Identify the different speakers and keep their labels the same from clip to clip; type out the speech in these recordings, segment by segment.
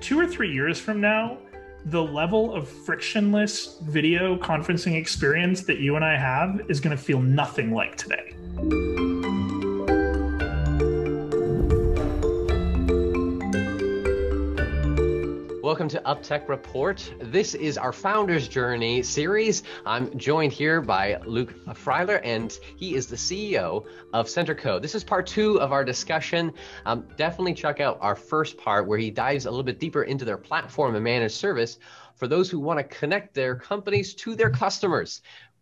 Speaker 1: 2 or 3 years from now, the level of frictionless video conferencing experience that you and I have is going to feel nothing like today.
Speaker 2: Welcome to UpTech Report. This is our Founder's Journey series. I'm joined here by Luke Freiler, and he is the CEO of Centercode. This is part 2 of our discussion. Definitely check out our first part where he dives a little bit deeper into their platform and managed service for those who want to connect their companies to their customers.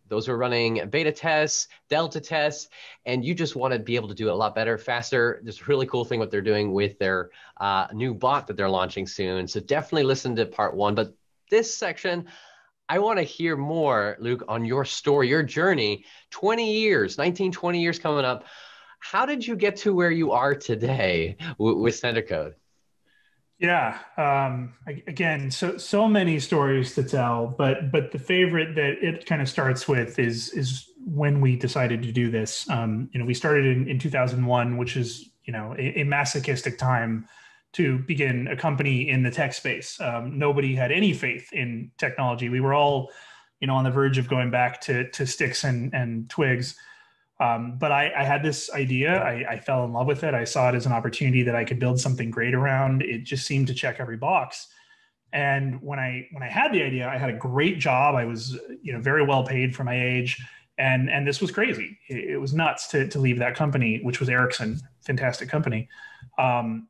Speaker 2: Those who are running beta tests, delta tests, and you just want to be able to do it a lot better, faster. There's a really cool thing what they're doing with their new bot that they're launching soon. So definitely listen to part 1. But this section, I want to hear more, Luke, on your story, your journey, 20 years, 19, 20 years coming up. How did you get to where you are today with Centercode?
Speaker 1: Yeah. Again, so many stories to tell, but the favorite that it kind of starts with is when we decided to do this. We started in 2001, which is a masochistic time to begin a company in the tech space. Nobody had any faith in technology. We were all on the verge of going back to sticks and twigs. But I had this idea. I fell in love with it. I saw it as an opportunity that I could build something great around. It just seemed to check every box. And when I had the idea, I had a great job. I was very well paid for my age, and this was crazy. It was nuts to leave that company, which was Ericsson, fantastic company. And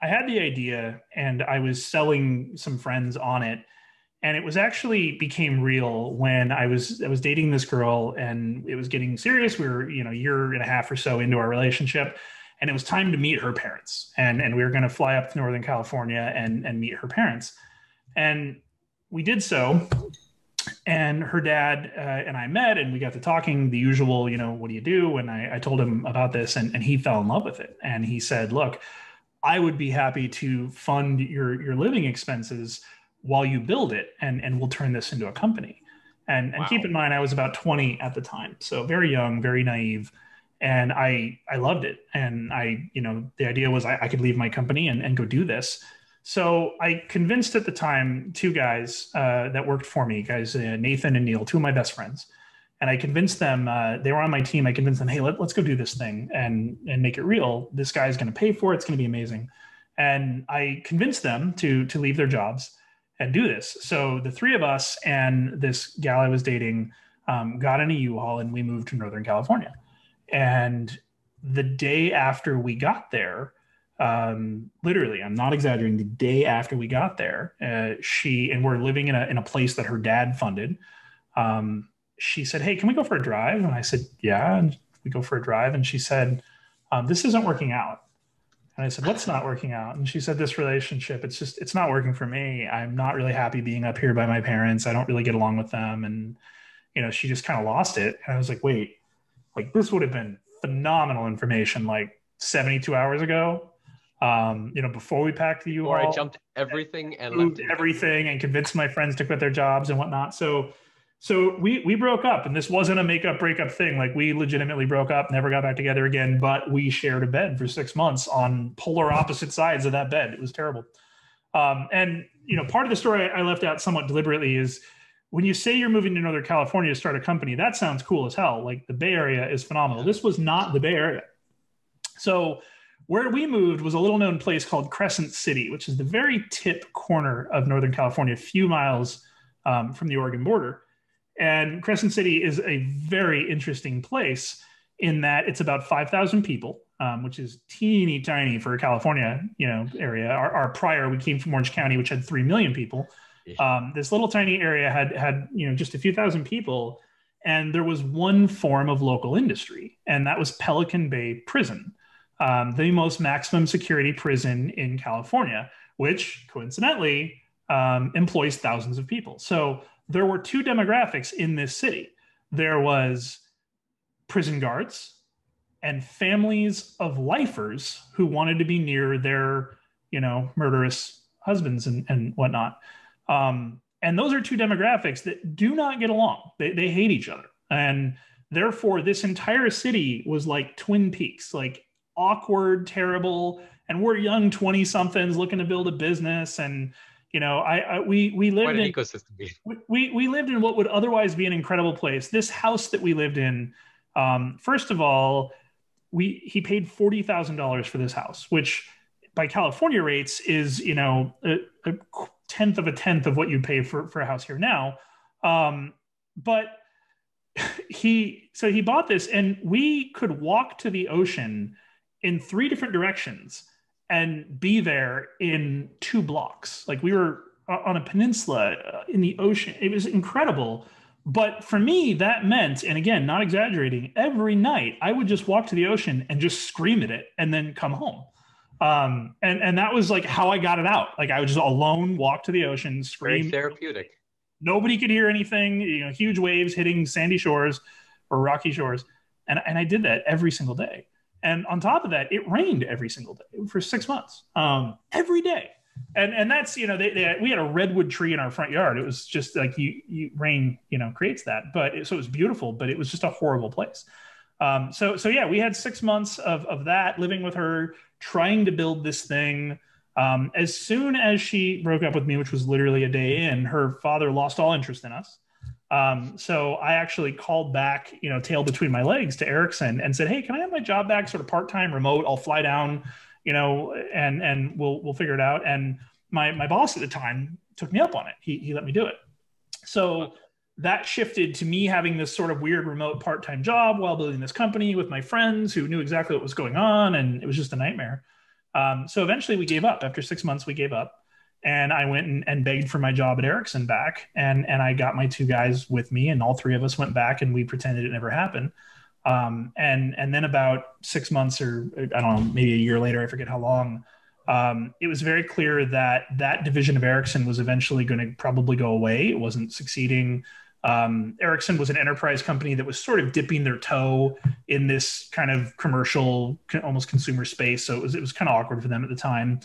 Speaker 1: I had the idea, and I was selling some friends on it. And it was actually became real when I was dating this girl, and it was getting serious. We were, a year and a half or so into our relationship, and it was time to meet her parents. And we were going to fly up to Northern California and meet her parents. And we did so. And her dad and I met, and we got to talking, the usual, what do you do? And I told him about this, and he fell in love with it. And he said, look, I would be happy to fund your living expenses while you build it, and we'll turn this into a company. And
Speaker 2: Wow.
Speaker 1: Keep in mind, I was about 20 at the time, so very young, very naive, and I loved it. And the idea was I could leave my company and go do this. So I convinced at the time 2 guys that worked for me, Nathan and Neil, 2 of my best friends. And I convinced them, they were on my team. I convinced them, hey, let's go do this thing and make it real. This guy's going to pay for it. It's going to be amazing. And I convinced them to leave their jobs and do this. So the 3 of us and this gal I was dating got in a U-Haul, and we moved to Northern California. And the day after we got there, literally, I'm not exaggerating, the day after we got there, and we're living in a place that her dad funded. She said, hey, can we go for a drive? And I said, yeah. And we go for a drive. And she said, this isn't working out. And I said, what's not working out? And she said, this relationship, it's not working for me. I'm not really happy being up here by my parents. I don't really get along with them. And, she just kind of lost it. And I was like, wait, this would have been phenomenal information 72 hours ago, before we packed the U-Haul.
Speaker 2: Or I jumped everything and left
Speaker 1: everything and convinced my friends to quit their jobs and whatnot. So we broke up, and this wasn't a breakup thing. We legitimately broke up, never got back together again, but we shared a bed for 6 months on polar opposite sides of that bed. It was terrible. And part of the story I left out somewhat deliberately is when you say you're moving to Northern California to start a company, that sounds cool as hell. The Bay Area is phenomenal. This was not the Bay Area. So where we moved was a little known place called Crescent City, which is the very tip corner of Northern California, a few miles from the Oregon border. And Crescent City is a very interesting place in that it's about 5,000 people, which is teeny tiny for a California, area. Our prior, we came from Orange County, which had 3 million people. This little tiny area had just a few thousand people, and there was one form of local industry, and that was Pelican Bay Prison, the most maximum security prison in California, which coincidentally employs thousands of people. So there were 2 demographics in this city. There was prison guards and families of lifers who wanted to be near their, murderous husbands and whatnot. And those are 2 demographics that do not get along. They hate each other. And therefore, this entire city was like Twin Peaks, awkward, terrible, and we're young 20 somethings looking to build a business. And, we lived
Speaker 2: Quite an
Speaker 1: in,
Speaker 2: ecosystem.
Speaker 1: we lived in what would otherwise be an incredible place. This house that we lived in, first of all, he paid $40,000 for this house, which by California rates is, a tenth of what you pay for a house here now. But he bought this, and we could walk to the ocean in 3 different directions and be there in 2 blocks. Like, we were on a peninsula in the ocean. It was incredible. But for me, that meant, and again, not exaggerating, every night I would just walk to the ocean and just scream at it and then come home. And that was like how I got it out. Like, I would just alone walk to the ocean, scream.
Speaker 2: Very therapeutic.
Speaker 1: Nobody could hear anything, huge waves hitting sandy shores or rocky shores. And I did that every single day. And on top of that, it rained every single day for 6 months, every day. And that's, we had a redwood tree in our front yard. It was just like rain, creates that. So it was beautiful, but it was just a horrible place. So yeah, we had 6 months of that, living with her, trying to build this thing. As soon as she broke up with me, which was literally a day in, her father lost all interest in us. So I actually called back, tail between my legs to Ericsson and said, "Hey, can I have my job back, sort of part-time remote? I'll fly down, and we'll figure it out." And my boss at the time took me up on it. He let me do it. So that shifted to me having this sort of weird remote part-time job while building this company with my friends who knew exactly what was going on. And it was just a nightmare. So eventually we gave up. After 6 months, we gave up. And I went and begged for my job at Ericsson back. And I got my 2 guys with me, and all 3 of us went back, and we pretended it never happened. And then about 6 months, or I don't know, maybe a year later, I forget how long, it was very clear that division of Ericsson was eventually going to probably go away. It wasn't succeeding. Ericsson was an enterprise company that was sort of dipping their toe in this kind of commercial, almost consumer space. So it was kind of awkward for them at the time.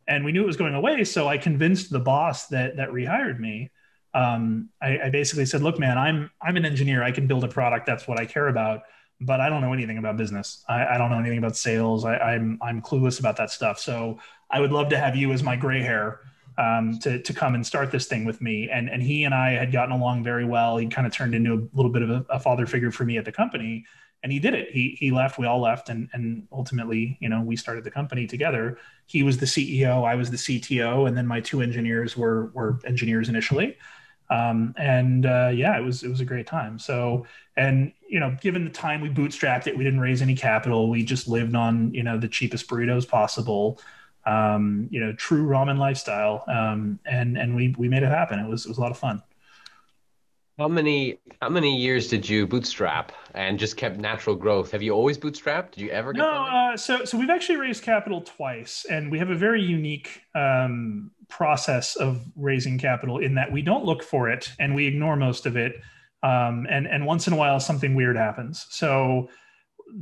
Speaker 1: And we knew it was going away. So I convinced the boss that rehired me. I basically said, "Look, man, I'm an engineer. I can build a product. That's what I care about. But I don't know anything about business. I don't know anything about sales. I'm clueless about that stuff. So I would love to have you as my gray hair to come and start this thing with me." And he and I had gotten along very well. He kind of turned into a little bit of a father figure for me at the company. And he did it. He left. We all left. And ultimately, we started the company together. He was the CEO. I was the CTO. And then my 2 engineers were engineers initially. Yeah, it was a great time. So, and, given the time we bootstrapped it, we didn't raise any capital. We just lived on, the cheapest burritos possible, true ramen lifestyle. And we made it happen. It was a lot of fun.
Speaker 2: How many years did you bootstrap and just kept natural growth? Have you always bootstrapped? Did you ever get funding?
Speaker 1: So we've actually raised capital twice, and we have a very unique process of raising capital in that we don't look for it and we ignore most of it. And once in a while, something weird happens. So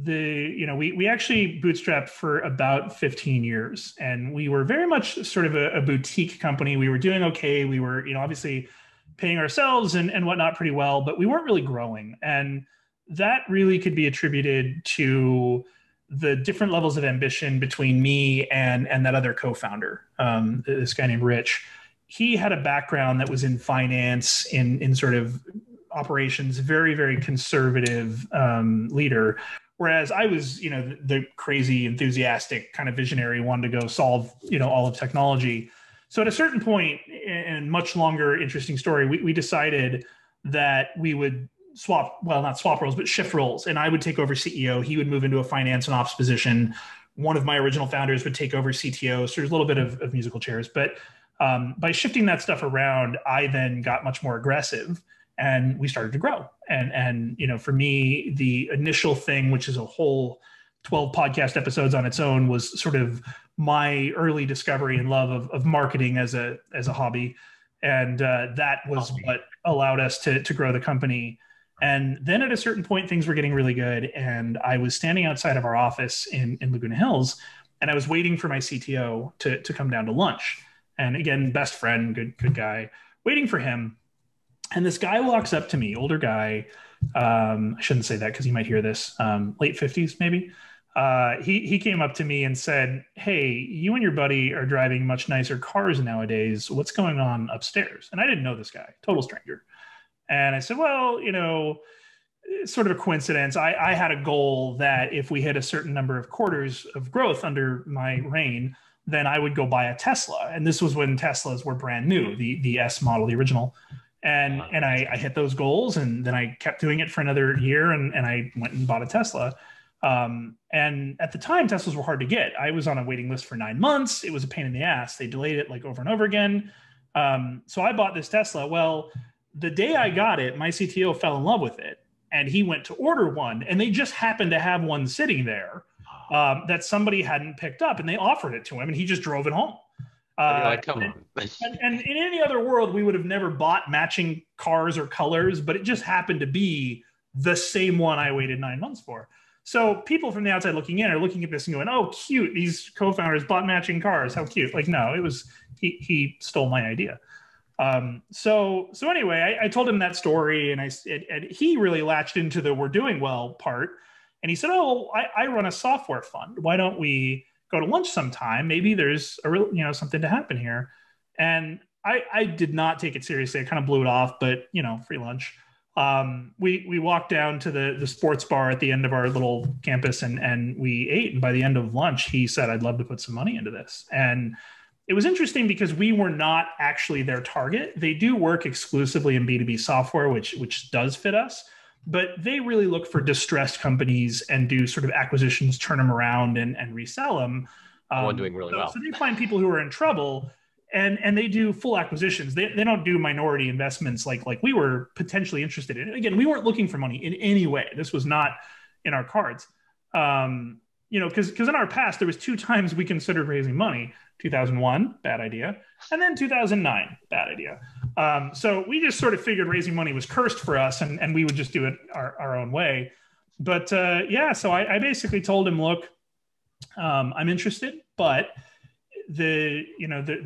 Speaker 1: we actually bootstrapped for about 15 years, and we were very much sort of a boutique company. We were doing okay. We were, obviously paying ourselves and whatnot pretty well, but we weren't really growing. And that really could be attributed to the different levels of ambition between me and that other co-founder, this guy named Rich. He had a background that was in finance, in sort of operations, very, very conservative leader. Whereas I was, the crazy, enthusiastic kind of visionary, wanted to go solve, all of technology. So at a certain point, and much longer, interesting story, we decided that we would not swap roles, but shift roles. And I would take over CEO. He would move into a finance and ops position. One of my original founders would take over CTO. So there's a little bit of musical chairs. But by shifting that stuff around, I then got much more aggressive, and we started to grow. And for me, the initial thing, which is a whole 12 podcast episodes on its own, was sort of my early discovery and love of marketing as a hobby. And that was what allowed us to grow the company. And then at a certain point, things were getting really good. And I was standing outside of our office in Laguna Hills, and I was waiting for my CTO to come down to lunch. And again, best friend, good guy, waiting for him. And this guy walks up to me, older guy. I shouldn't say that because he might hear this, late 50s maybe. he came up to me and said, "Hey, you and your buddy are driving much nicer cars nowadays. What's going on upstairs?" And I didn't know this guy, total stranger. And I said, "Well, it's sort of a coincidence. I had a goal that if we hit a certain number of quarters of growth under my reign, then I would go buy a Tesla." And this was when Teslas were brand new, the S model, the original. And I hit those goals, and then I kept doing it for another year, and I went and bought a Tesla. And at the time, Teslas were hard to get. I was on a waiting list for 9 months. It was a pain in the ass. They delayed it like over and over again. So I bought this Tesla. Well, the day I got it, my CTO fell in love with it, and he went to order one, and they just happened to have one sitting there that somebody hadn't picked up, and they offered it to him, and he just drove it home.
Speaker 2: Come on.
Speaker 1: And in any other world, we would have never bought matching cars or colors, but it just happened to be the same one I waited 9 months for. So people from the outside looking in are looking at this and going, "Oh, cute! These co-founders bought matching cars. How cute!" Like, no, it was he stole my idea. So anyway, I told him that story, and he really latched into the "we're doing well" part, and he said, "Oh, I run a software fund. Why don't we go to lunch sometime? Maybe there's a real something to happen here." And I did not take it seriously. I kind of blew it off, but free lunch. We walked down to the sports bar at the end of our little campus, and we ate. And by the end of lunch, he said, "I'd love to put some money into this." And it was interesting because we were not actually their target. They do work exclusively in B2B software, which does fit us, but they really look for distressed companies and do sort of acquisitions, turn them around and resell them.
Speaker 2: One doing really well.
Speaker 1: So they find people who are in trouble, and they do full acquisitions. They don't do minority investments like we were potentially interested in. Again, we weren't looking for money in any way. This was not in our cards. Because in our past, there was 2 times we considered raising money. 2001, bad idea. And then 2009, bad idea. So we just sort of figured raising money was cursed for us, and we would just do it our own way. But so I basically told him, "Look, I'm interested, but the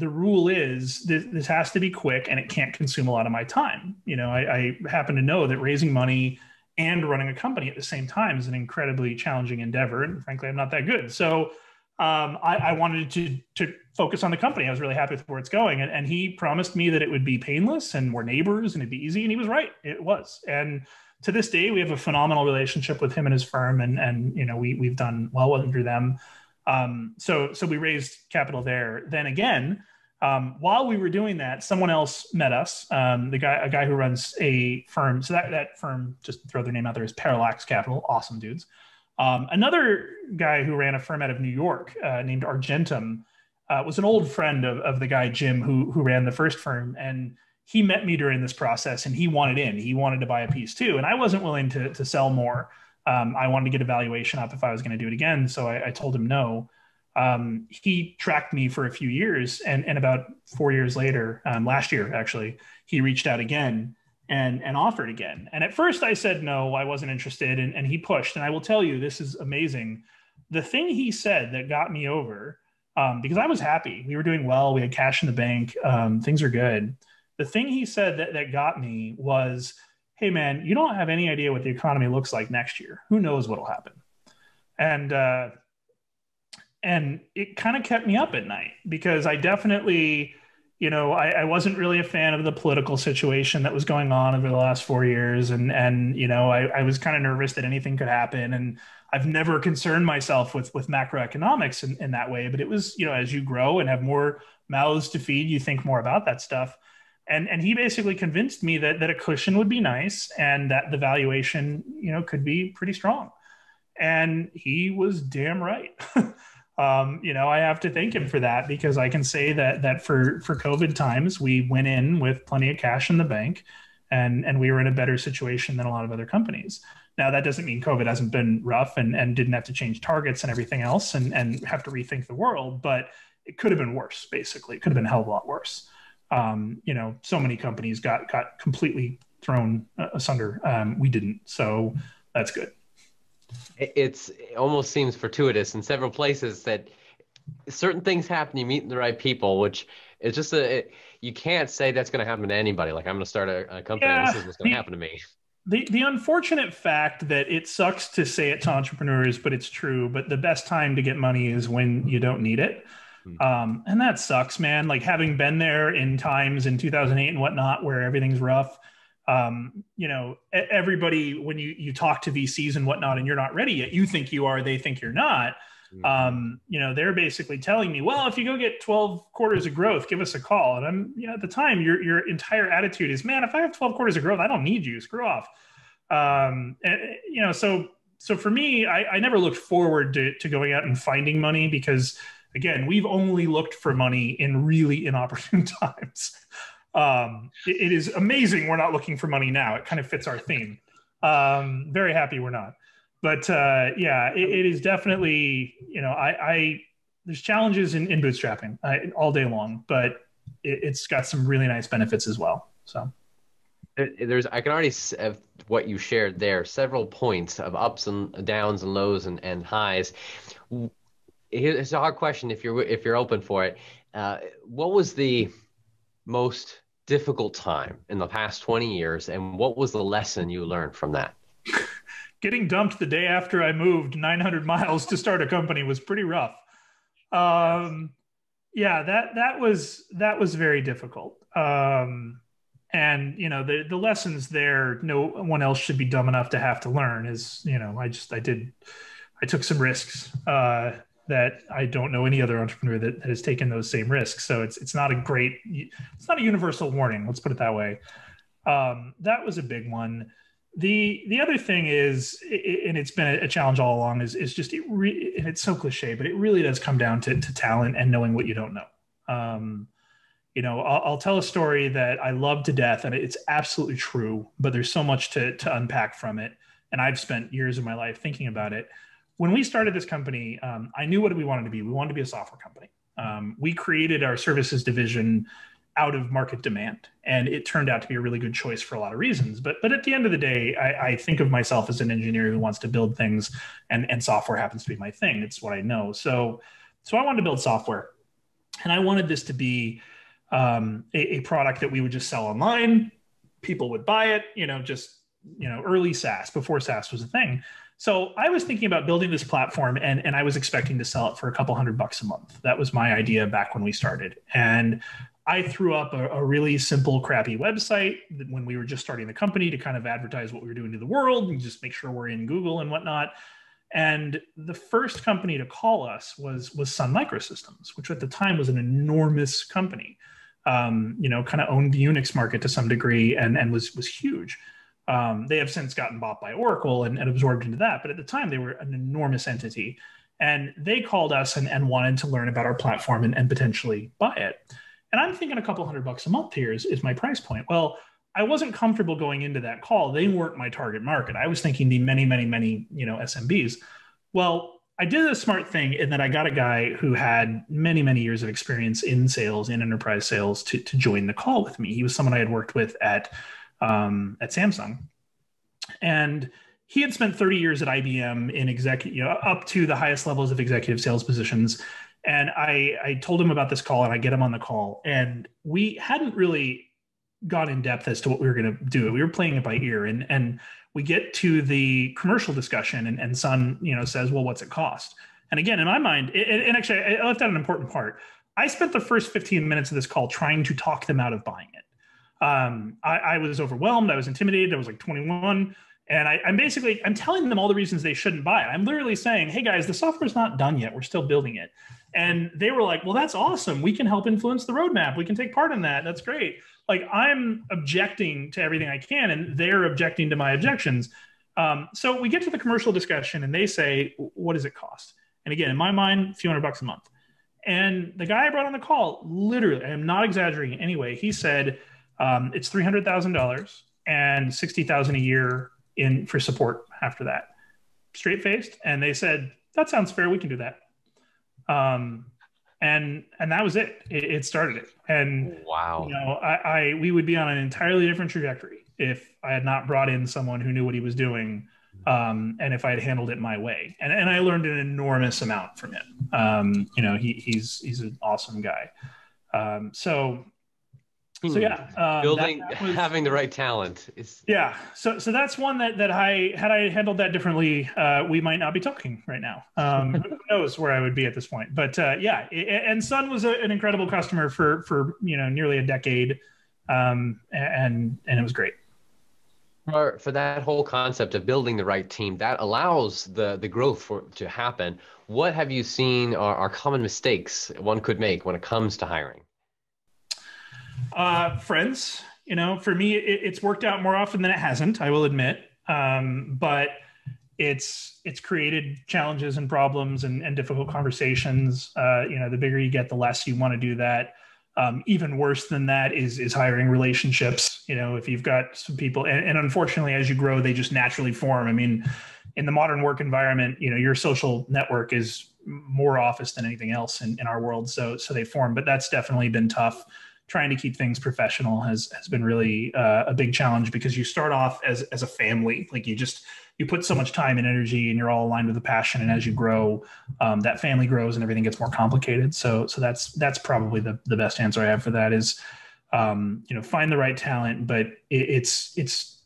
Speaker 1: rule is this has to be quick, and it can't consume a lot of my time." I happen to know that raising money and running a company at the same time is an incredibly challenging endeavor, and frankly, I'm not that good. So I wanted to focus on the company. I was really happy with where it's going, and he promised me that it would be painless, and we're neighbors, and it'd be easy, and he was right. It was. And to this day, we have a phenomenal relationship with him and his firm, and we've done well under them. So we raised capital there. Then again, while we were doing that, someone else met us. A guy who runs a firm. So that firm, just to throw their name out there, is Parallax Capital. Awesome dudes. Another guy who ran a firm out of New York named Argentum was an old friend of the guy Jim who ran the first firm, and he met me during this process, and he wanted in. He wanted to buy a piece too, and I wasn't willing to sell more. I wanted to get a valuation up if I was going to do it again, so I told him no. He tracked me for a few years, and about 4 years later, last year actually, he reached out again and offered again. And at first I said no, I wasn't interested, and he pushed. And I will tell you, this is amazing. The thing he said that got me over, because I was happy. We were doing well. We had cash in the bank. Things are good. The thing he said that got me was, "Hey, man, you don't have any idea what the economy looks like next year. Who knows what'll happen?" And it kind of kept me up at night, because I definitely, I wasn't really a fan of the political situation that was going on over the last 4 years. And I was kind of nervous that anything could happen. And I've never concerned myself with macroeconomics in that way. But it was, as you grow and have more mouths to feed, you think more about that stuff. And he basically convinced me that a cushion would be nice, and that the valuation, could be pretty strong. And he was damn right. I have to thank him for that, because I can say that for COVID times, we went in with plenty of cash in the bank, and we were in a better situation than a lot of other companies. Now, that doesn't mean COVID hasn't been rough and didn't have to change targets and everything else and have to rethink the world, but it could have been worse, basically. It could have been a hell of a lot worse. So many companies got completely thrown asunder. We didn't. So that's good.
Speaker 2: It almost seems fortuitous in several places that certain things happen. You meet the right people, which is just you can't say that's going to happen to anybody. Like, I'm going to start a company. Yeah, and this is what's going to happen to me.
Speaker 1: The unfortunate fact that it sucks to say it to entrepreneurs, but it's true. But the best time to get money is when you don't need it.
Speaker 2: Hmm.
Speaker 1: And that sucks, man. Like having been there in times in 2008 and whatnot, where everything's rough. Everybody, when you talk to VCs and whatnot, and you're not ready yet, you think you are, they think you're not.
Speaker 2: Mhm.
Speaker 1: They're basically telling me, well, if you go get 12 quarters of growth, give us a call. And I'm, at the time, your entire attitude is, man, if I have 12 quarters of growth, I don't need you. Screw off. So for me, I never looked forward to going out and finding money because, again, we've only looked for money in really inopportune times. It is amazing we're not looking for money now. It kind of fits our theme. Very happy we're not. But yeah, it is definitely, there's challenges in bootstrapping all day long, but it's got some really nice benefits as well. So
Speaker 2: I can already what you shared there, several points of ups and downs and lows and highs. It's a hard question if you're open for it. What was the most difficult time in the past 20 years, and what was the lesson you learned from that?
Speaker 1: Getting dumped the day after I moved 900 miles to start a company was pretty rough. Yeah, that was very difficult. And the lessons there, no one else should be dumb enough to have to learn. Is I took some risks that I don't know any other entrepreneur that has taken those same risks. So it's not a universal warning. Let's put it that way. That was a big one. The other thing is, and it's been a challenge all along, is just and it's so cliche, but it really does come down to talent and knowing what you don't know. I'll tell a story that I love to death, and it's absolutely true, but there's so much to unpack from it. And I've spent years of my life thinking about it. When we started this company, I knew what we wanted to be. We wanted to be a software company. We created our services division out of market demand, and it turned out to be a really good choice for a lot of reasons. But at the end of the day, I think of myself as an engineer who wants to build things, and software happens to be my thing. It's what I know. So I wanted to build software, and I wanted this to be a product that we would just sell online. People would buy it, early SaaS, before SaaS was a thing. So I was thinking about building this platform, and I was expecting to sell it for a couple $100 a month. That was my idea back when we started. And I threw up a really simple, crappy website when we were just starting the company to kind of advertise what we were doing to the world and just make sure we're in Google and whatnot. And the first company to call us was Sun Microsystems, which at the time was an enormous company. Kind of owned the Unix market to some degree and was huge. They have since gotten bought by Oracle and absorbed into that. But at the time, they were an enormous entity. And they called us and wanted to learn about our platform and potentially buy it. And I'm thinking a couple $100 a month here is my price point. Well, I wasn't comfortable going into that call. They weren't my target market. I was thinking the many, many, many, SMBs. Well, I did a smart thing in that I got a guy who had many, many years of experience in sales, in enterprise sales, to join the call with me. He was someone I had worked with at Samsung, and he had spent 30 years at IBM in up to the highest levels of executive sales positions. And I told him about this call, and I get him on the call, and we hadn't really gone in depth as to what we were going to do. We were playing it by ear, and we get to the commercial discussion, and Sun, says, well, what's it cost? And again, in my mind, and actually I left out an important part. I spent the first 15 minutes of this call trying to talk them out of buying it. I was overwhelmed. I was intimidated. I was like 21. And I'm telling them all the reasons they shouldn't buy it. I'm literally saying, hey guys, the software's not done yet. We're still building it. And they were like, well, that's awesome. We can help influence the roadmap. We can take part in that. That's great. Like, I'm objecting to everything I can, and they're objecting to my objections. So we get to the commercial discussion, and they say, what does it cost? And again, in my mind, a few $100 a month. And the guy I brought on the call, literally, I am not exaggerating anyway, he said, it's $300,000 and $60,000 a year for support after that. Straight faced. And they said, that sounds fair. We can do that. And that was it. It started it. And
Speaker 2: wow,
Speaker 1: we would be on an entirely different trajectory if I had not brought in someone who knew what he was doing. And if I had handled it my way, and I learned an enormous amount from him. He's an awesome guy. So So yeah,
Speaker 2: Building,
Speaker 1: that was
Speaker 2: having the right talent is.
Speaker 1: yeah. So that's one that I had I handled that differently, we might not be talking right now. Who knows where I would be at this point? But yeah, and Sun was an incredible customer for nearly a decade, and it was great.
Speaker 2: For that whole concept of building the right team, that allows the growth to happen. What have you seen are common mistakes one could make when it comes to hiring?
Speaker 1: Friends, for me, it's worked out more often than it hasn't, I will admit. But it's created challenges and problems and difficult conversations. The bigger you get, the less you want to do that. Even worse than that is hiring relationships. If you've got some people, and unfortunately, as you grow, they just naturally form. I mean, in the modern work environment, your social network is more office than anything else in our world. So they form, but that's definitely been tough. Trying to keep things professional has been really a big challenge, because you start off as a family. Like you put so much time and energy, and you're all aligned with a passion. And as you grow, that family grows and everything gets more complicated. So that's probably the best answer I have for that is, find the right talent, but it's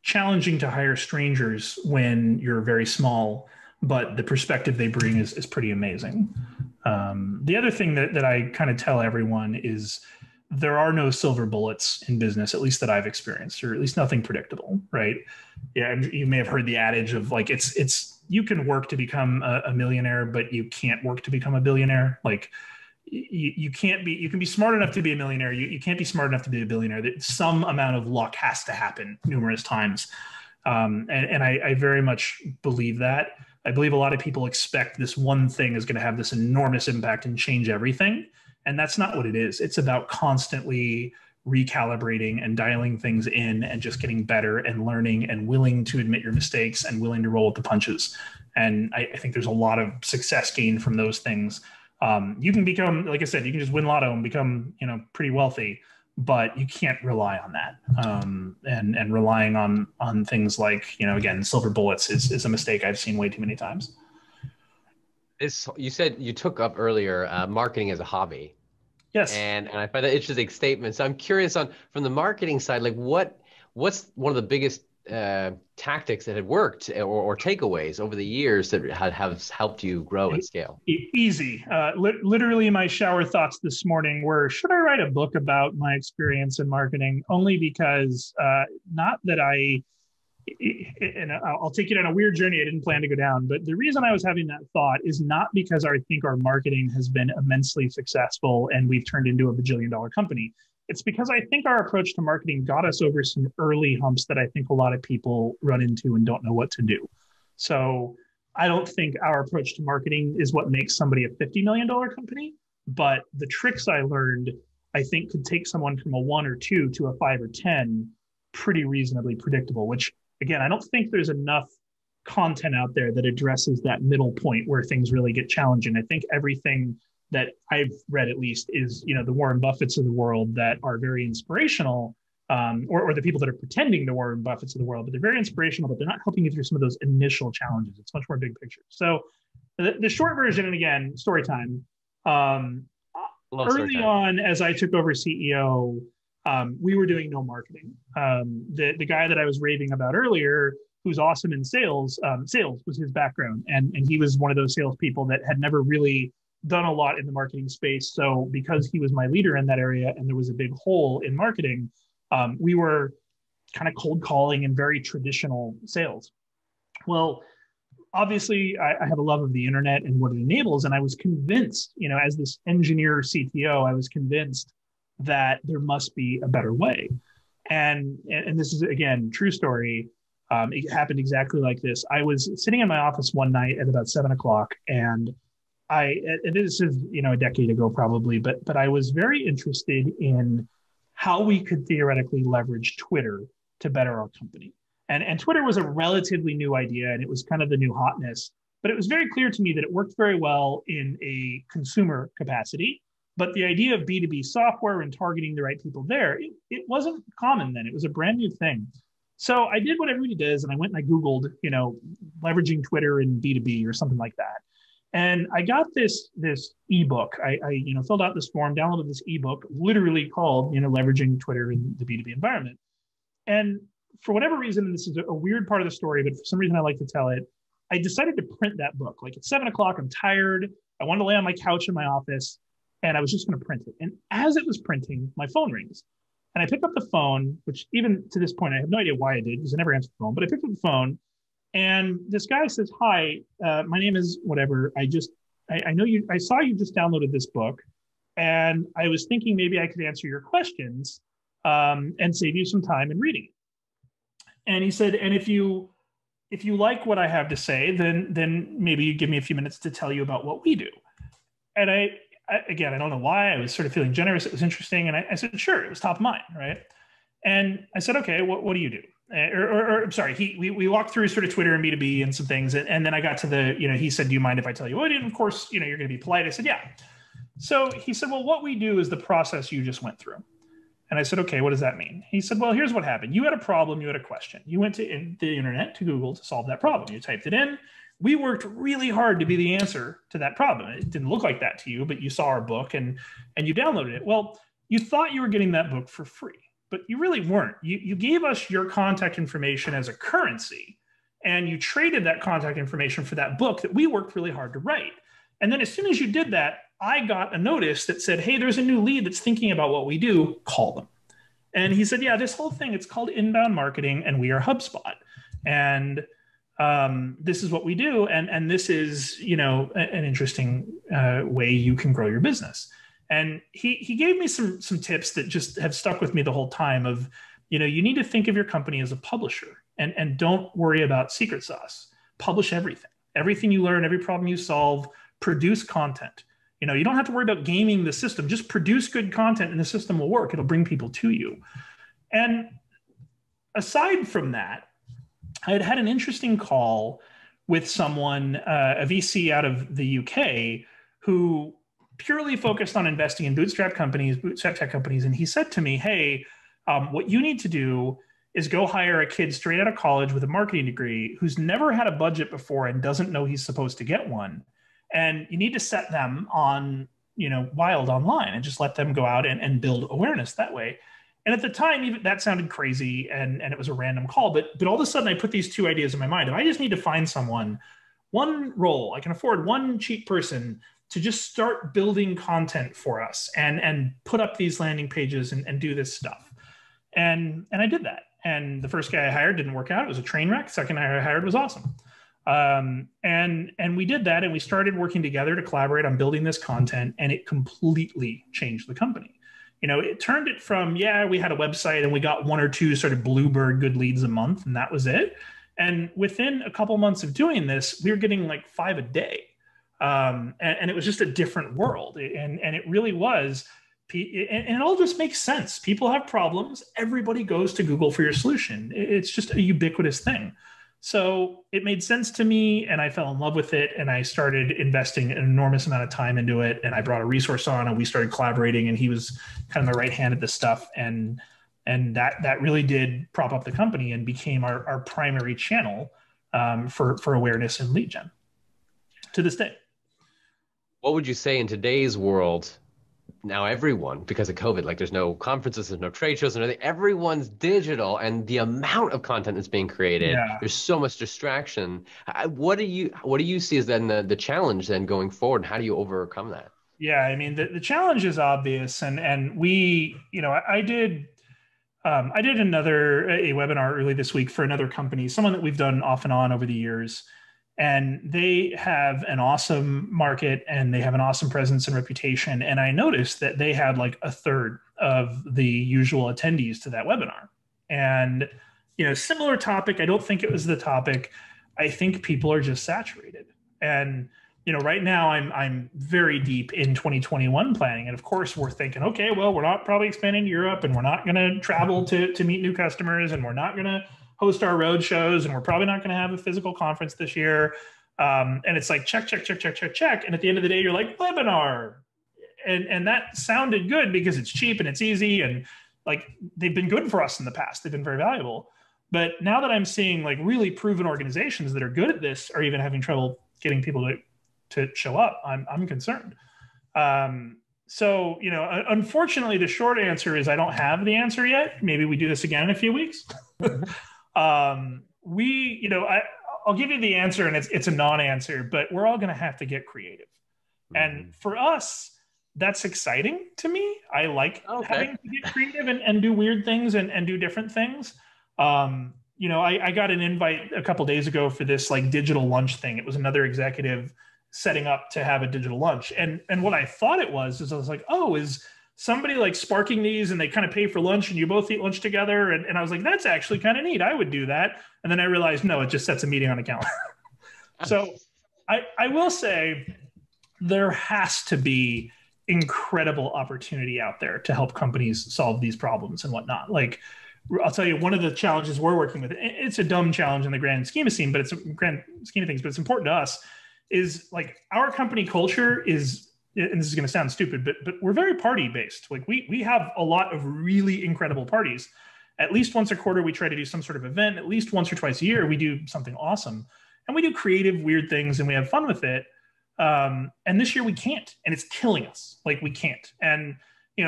Speaker 1: challenging to hire strangers when you're very small, but the perspective they bring is pretty amazing. The other thing that I kind of tell everyone is, there are no silver bullets in business, at least that I've experienced, or at least nothing predictable, right? Yeah, you may have heard the adage of like, it's you can work to become a millionaire, but you can't work to become a billionaire. Like you can't be, you can be smart enough to be a millionaire. You can't be smart enough to be a billionaire. That some amount of luck has to happen numerous times. And I very much believe that. I believe a lot of people expect this one thing is going to have this enormous impact and change everything. And that's not what it is. It's about constantly recalibrating and dialing things in and just getting better and learning and willing to admit your mistakes and willing to roll with the punches. And I think there's a lot of success gained from those things. You can become, like I said, you can just win lotto and become, pretty wealthy, but you can't rely on that. And relying on things like, again, silver bullets is a mistake I've seen way too many times.
Speaker 2: You said you took up earlier marketing as a hobby,
Speaker 1: Yes.
Speaker 2: and I find that interesting statement. So I'm curious from the marketing side, like what's one of the biggest tactics that had worked or takeaways over the years that have helped you grow and scale?
Speaker 1: Easy. Literally, my shower thoughts this morning were, should I write a book about my experience in marketing? Only because not that and I'll take it on a weird journey I didn't plan to go down. But the reason I was having that thought is not because I think our marketing has been immensely successful and we've turned into a bajillion-dollar company. It's because I think our approach to marketing got us over some early humps that I think a lot of people run into and don't know what to do. So I don't think our approach to marketing is what makes somebody a $50 million company, but the tricks I learned, I think could take someone from a 1 or 2 to a 5 or 10 pretty reasonably predictable, which again, I don't think there's enough content out there that addresses that middle point where things really get challenging. I think everything that I've read, at least, is the Warren Buffetts of the world that are very inspirational, or the people that are pretending to Warren Buffetts of the world, but they're very inspirational, but they're not helping you through some of those initial challenges. It's much more big picture. So the short version, and again, story time. Early on, as I took over CEO, we were doing no marketing. The guy that I was raving about earlier, who's awesome in sales, sales was his background. And he was one of those salespeople that had never really done a lot in the marketing space. So because he was my leader in that area and there was a big hole in marketing, we were kind of cold calling and very traditional sales. Well, obviously I have a love of the internet and what it enables. And I was convinced, as this engineer CTO, I was convinced that there must be a better way. And this is, again, true story. It happened exactly like this. I was sitting in my office one night at about 7:00, and this is, a decade ago probably, but I was very interested in how we could theoretically leverage Twitter to better our company. And Twitter was a relatively new idea, and it was kind of the new hotness, but it was very clear to me that it worked very well in a consumer capacity. But the idea of B2B software and targeting the right people there, it wasn't common then. It was a brand new thing. So I did what everybody does, and I went and I Googled, leveraging Twitter in B2B or something like that. And I got this ebook. I filled out this form, downloaded this ebook, literally called leveraging Twitter in the B2B environment. And for whatever reason, and this is a weird part of the story, but for some reason I like to tell it, I decided to print that book. Like at 7 o'clock, I'm tired. I wanted to lay on my couch in my office, and I was just going to print it. And as it was printing, my phone rings. And I pick up the phone, which even to this point, I have no idea why I did because I never answered the phone, but I picked up the phone and this guy says, "Hi, my name is whatever. I know you, I saw you just downloaded this book and I was thinking maybe I could answer your questions and save you some time in reading it." And he said, "And if you like what I have to say, then maybe you give me a few minutes to tell you about what we do." And again, I don't know why. I was sort of feeling generous. It was interesting. And I said, "Sure." It was top of mind, right? And I said, "Okay, what do you do?" Or I'm sorry, we walked through sort of Twitter and B2B and some things. And then I got to he said, "Do you mind if I tell you what?" And of course, you're going to be polite. I said, "Yeah." So he said, "Well, what we do is the process you just went through." And I said, "Okay, what does that mean?" He said, "Well, here's what happened. You had a problem. You had a question. You went to the internet, to Google, to solve that problem. You typed it in. We worked really hard to be the answer to that problem. It didn't look like that to you, but you saw our book and you downloaded it. Well, you thought you were getting that book for free, but you really weren't. You gave us your contact information as a currency, and you traded that contact information for that book that we worked really hard to write. And then as soon as you did that, I got a notice that said, 'Hey, there's a new lead that's thinking about what we do. Call them.'" And he said, "Yeah, this whole thing, it's called inbound marketing, and we are HubSpot. And this is what we do. And this is, an interesting way you can grow your business." And he gave me some tips that just have stuck with me the whole time of, you need to think of your company as a publisher and don't worry about secret sauce. Publish everything you learn, every problem you solve, produce content. You don't have to worry about gaming the system. Just produce good content and the system will work. It'll bring people to you. And aside from that, I had an interesting call with someone, a VC out of the UK, who purely focused on investing in bootstrap tech companies. And he said to me, "Hey, what you need to do is go hire a kid straight out of college with a marketing degree who's never had a budget before and doesn't know he's supposed to get one. And you need to set them on, wild online and just let them go out and build awareness that way." And at the time, even that sounded crazy and it was a random call. But all of a sudden, I put these two ideas in my mind. If I just need to find someone, one role, I can afford one cheap person to just start building content for us and put up these landing pages and do this stuff. And I did that. And the first guy I hired didn't work out. It was a train wreck. Second guy I hired was awesome. And we did that, and we started working together to collaborate on building this content, and it completely changed the company. It turned it from, we had a website and we got one or two sort of bluebird good leads a month, and that was it. And within a couple months of doing this, we were getting like 5 a day. And it was just a different world. And it really was, and it all just makes sense. People have problems. Everybody goes to Google for your solution. It's just a ubiquitous thing. So it made sense to me, and I fell in love with it, and I started investing an enormous amount of time into it. And I brought a resource on, and we started collaborating, and he was kind of my right hand at this stuff. And that really did prop up the company and became our primary channel for awareness and lead gen to this day.
Speaker 2: What would you say in today's world? Now everyone, because of COVID, like there's no conferences, there's no trade shows, and everything. Everyone's digital, and the amount of content that's being created, there's so much distraction. What do you see as then the challenge then going forward? And how do you overcome that?
Speaker 1: Yeah, I mean, the challenge is obvious, and we, I did a webinar early this week for another company, someone that we've done off and on over the years. And they have an awesome market and they have an awesome presence and reputation. And I noticed that they had like a third of the usual attendees to that webinar. And, similar topic. I don't think it was the topic. I think people are just saturated. And, right now I'm very deep in 2021 planning. And of course we're thinking, okay, well, we're not probably expanding to Europe, and we're not going to travel to meet new customers, and we're not going to host our road shows, and we're probably not going to have a physical conference this year. And it's like, check. And at the end of the day, you're like, webinar. And that sounded good because it's cheap and it's easy. And like, they've been good for us in the past. They've been very valuable. But now that I'm seeing like really proven organizations that are good at this are even having trouble getting people to to show up. I'm concerned. So, unfortunately, the short answer is I don't have the answer yet. Maybe we do this again in a few weeks. I'll give you the answer, and it's a non-answer, but we're all going to have to get creative. And for us, that's exciting to me. I like having to get creative and do weird things and do different things. I got an invite a couple days ago for this like digital lunch thing. It was another executive setting up to have a digital lunch. And what I thought it was is I was like, oh, is somebody like sparking these and they kind of pay for lunch and you both eat lunch together? And I was like, that's actually kind of neat. I would do that. And then I realized, no, it just sets a meeting on a calendar. So I will say there has to be incredible opportunity out there to help companies solve these problems and whatnot. Like, I'll tell you, one of the challenges we're working with, it's a dumb challenge in the grand scheme of things, but it's important to us, is like our company culture is, and this is going to sound stupid, but we're very party based. Like we have a lot of really incredible parties. At least once a quarter, we try to do some sort of event. At least once or twice a year, we do something awesome. And we do creative, weird things and we have fun with it. And this year we can't, and it's killing us. Like we can't. And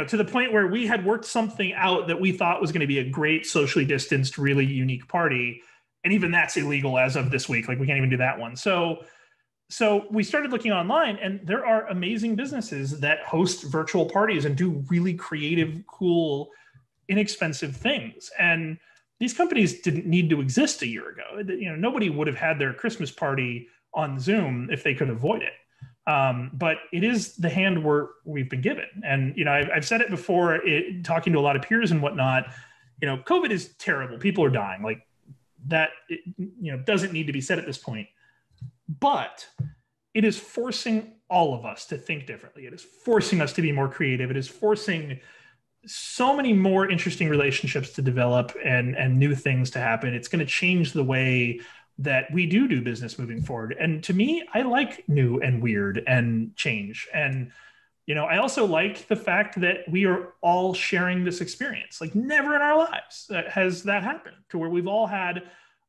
Speaker 1: to the point where we had worked something out that we thought was going to be a great socially distanced, really unique party. And even that's illegal as of this week. Like we can't even do that one. So we started looking online, and there are amazing businesses that host virtual parties and do really creative, cool, inexpensive things. And these companies didn't need to exist a year ago. Nobody would have had their Christmas party on Zoom if they could avoid it. But it is the hand we've been given. And, I've said it before, talking to a lot of peers and whatnot, COVID is terrible. People are dying. Like that, doesn't need to be said at this point. But it is forcing all of us to think differently. It is forcing us to be more creative. It is forcing so many more interesting relationships to develop and new things to happen. It's going to change the way that we do business moving forward. And to me, I like new and weird and change. And, I also like the fact that we are all sharing this experience. Like never in our lives has that happened to where we've all had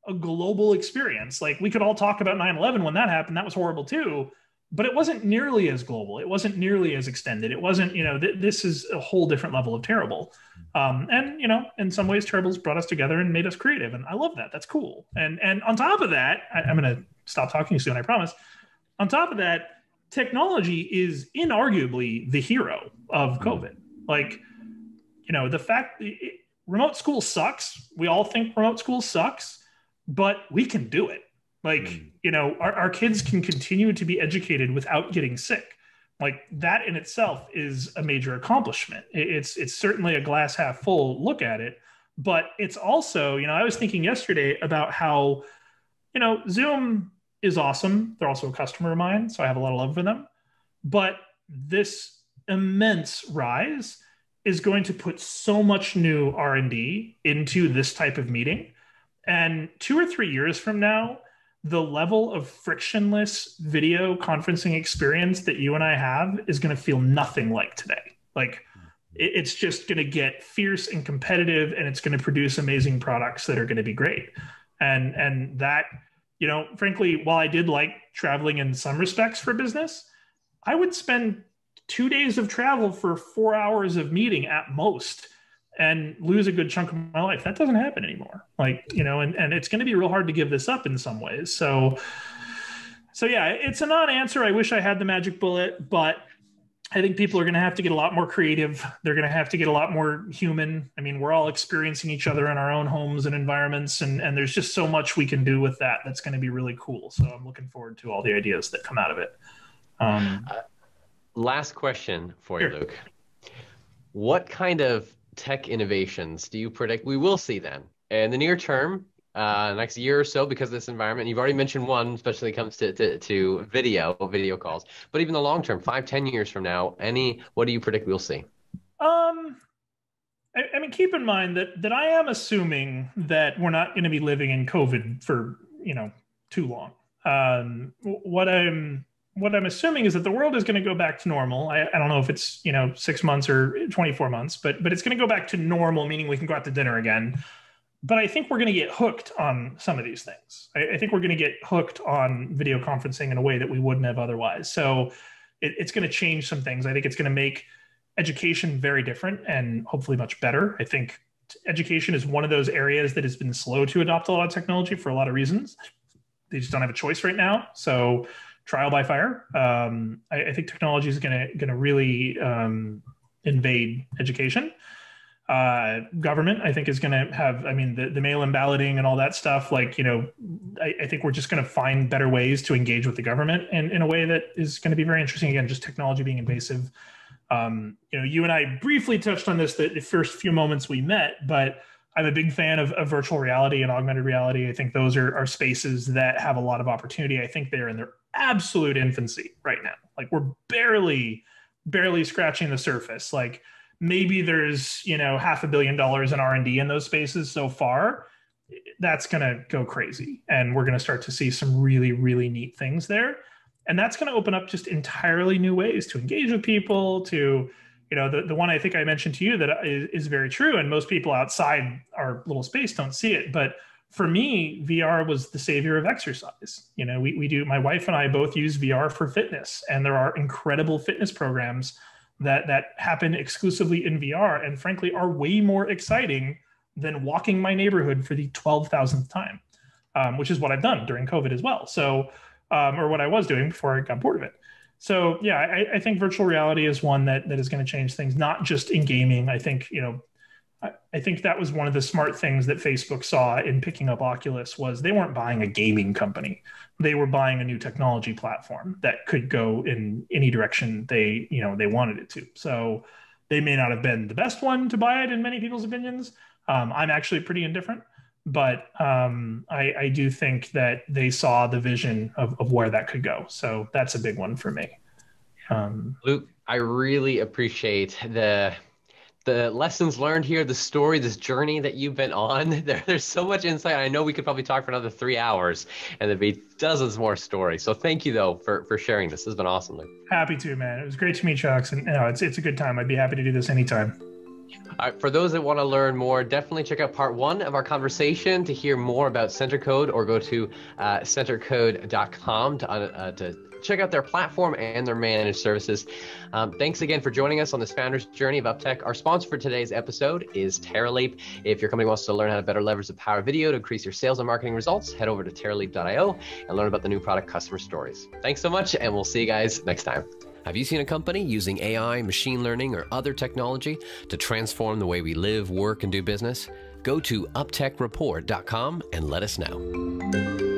Speaker 1: a global experience. Like we could all talk about 9/11 when that happened. That was horrible too, but it wasn't nearly as global. It wasn't nearly as extended. It wasn't, this is a whole different level of terrible. And, in some ways, terrible's brought us together and made us creative. And I love that. That's cool. And on top of that, I'm going to stop talking soon, I promise. On top of that, technology is inarguably the hero of COVID. Like, the fact remote school sucks. We all think remote school sucks, but we can do it. Like, our kids can continue to be educated without getting sick. Like that in itself is a major accomplishment. It's certainly a glass half full look at it, but it's also, I was thinking yesterday about how, Zoom is awesome. They're also a customer of mine, so I have a lot of love for them. But this immense rise is going to put so much new R&D into this type of meeting. And 2 or 3 years from now, the level of frictionless video conferencing experience that you and I have is going to feel nothing like today. Like it's just going to get fierce and competitive, and it's going to produce amazing products that are going to be great. And that, frankly, while I did like traveling in some respects for business, I would spend 2 days of travel for 4 hours of meeting at most and lose a good chunk of my life. That doesn't happen anymore. Like, and it's going to be real hard to give this up in some ways. So yeah, it's a non-answer. I wish I had the magic bullet, but I think people are going to have to get a lot more creative. They're going to have to get a lot more human. I mean, we're all experiencing each other in our own homes and environments, and there's just so much we can do with that. That's going to be really cool. So I'm looking forward to all the ideas that come out of it.
Speaker 2: Last question for you,
Speaker 1: Sure.
Speaker 2: Luke. What kind of tech innovations do you predict we will see then in the near term, next year or so, because of this environment? You've already mentioned one, especially when it comes to video calls, but even the long term, 5-10 years from now, what do you predict we'll see?
Speaker 1: I mean, keep in mind that I am assuming that we're not going to be living in COVID for, too long. What I'm assuming is that the world is going to go back to normal. I don't know if it's, 6 months or 24 months, but it's going to go back to normal, meaning we can go out to dinner again. but I think we're going to get hooked on some of these things. I think we're going to get hooked on video conferencing in a way that we wouldn't have otherwise. So it's going to change some things. I think it's going to make education very different and hopefully much better. I think education is one of those areas that has been slow to adopt a lot of technology for a lot of reasons. They just don't have a choice right now. So trial by fire. I think technology is going to really invade education. Government, I think, is going to have, I mean, the mail-in balloting and all that stuff. Like, I think we're just going to find better ways to engage with the government in a way that is going to be very interesting. Again, just technology being invasive. You and I briefly touched on this the first few moments we met, but I'm a big fan of virtual reality and augmented reality. I think those are spaces that have a lot of opportunity. I think they're in their absolute infancy right now. Like, we're barely scratching the surface. Like, maybe there's, $500 million in R&D in those spaces so far. That's going to go crazy. And we're going to start to see some really, really neat things there. And that's going to open up just entirely new ways to engage with people, to, the one I think I mentioned to you that is very true. And most people outside our little space don't see it. But for me, VR was the savior of exercise. My wife and I both use VR for fitness, and there are incredible fitness programs that happen exclusively in VR, and frankly are way more exciting than walking my neighborhood for the 12,000th time, which is what I've done during COVID as well. So, or what I was doing before I got bored of it. So yeah, I think virtual reality is one that is going to change things, not just in gaming. I think, I think that was one of the smart things that Facebook saw in picking up Oculus was they weren't buying a gaming company. They were buying a new technology platform that could go in any direction they wanted it to. So they may not have been the best one to buy it in many people's opinions. I'm actually pretty indifferent, but I do think that they saw the vision of where that could go. So that's a big one for me.
Speaker 2: Luke, I really appreciate the lessons learned here, the story, this journey that you've been on. There's so much insight. I know we could probably talk for another 3 hours and there'd be dozens more stories. So thank you, though, for sharing this. This has been awesome, Luke.
Speaker 1: Happy to, man. It was great to meet you, Alex. And it's a good time. I'd be happy to do this anytime.
Speaker 2: All right, for those that want to learn more, definitely check out part 1 of our conversation to hear more about Centercode, or go to centercode.com to check out their platform and their managed services. Thanks again for joining us on this founder's journey of UpTech. Our sponsor for today's episode is Terraleap. If your company wants to learn how to better leverage the power of video to increase your sales and marketing results, head over to terraleap.io and learn about the new product customer stories. Thanks so much, and we'll see you guys next time. Have you seen a company using AI, machine learning, or other technology to transform the way we live, work, and do business? Go to uptechreport.com and let us know.